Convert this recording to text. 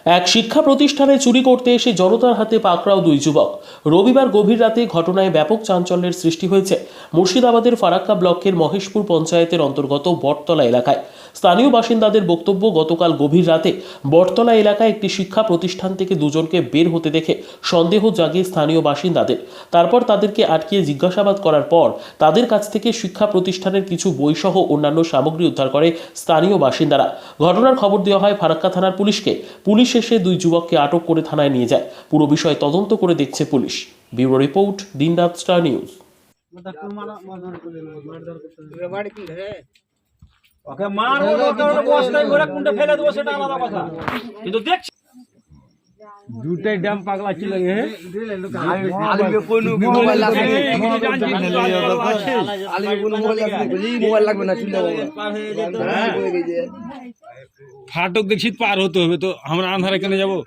এক শিক্ষা প্রতিষ্ঠানে চুরি করতে এসে জনতার হাতে পাকড়াও দুই যুবক। রবিবার গভীর রাতে ঘটনায় ব্যাপক চাঞ্চল্যের সৃষ্টি হয়েছে মুর্শিদাবাদের ফারাক্কা ব্লকের মহেশপুর পঞ্চায়েতের অন্তর্গত বটতলা এলাকায়। স্থানীয় বাসিন্দাদের বক্তব্য, গতকাল গভীর রাতে বটতলা এলাকায় একটি শিক্ষা প্রতিষ্ঠান থেকে দুজনকে বের হতে দেখে সন্দেহ জাগে স্থানীয় বাসিন্দাদের। তারপর তাদেরকে আটকিয়ে জিজ্ঞাসাবাদ করার পর তাদের কাছ থেকে শিক্ষা প্রতিষ্ঠানের কিছু বইসহ অন্যান্য সামগ্রী উদ্ধার করে স্থানীয় বাসিন্দারা। ঘটনার খবর দেওয়া হয় ফারাক্কা থানার পুলিশকে। পুলিশ এসে দুই যুবককে আটক করে থানায় নিয়ে যায়। পুরো বিষয় তদন্ত করে দেখছে পুলিশ। ব্যুরো রিপোর্ট, দিনরাত স্টার নিউজ। ওকে মারবো তো বস্তায় ভরে কুন্ডে ফেলে দেবো, সেটা আলাদা কথা, কিন্তু দেখছি দুটাই ড্যাম পাগলা ছিল হে আলিকে কোন মোবাইল লাগবে আলিকে কোন মোবাইল লাগবে না চিন্তা ফাটক দেখছি পার হতে হবে, তো আমরা আন্ধারে কেন যাবো।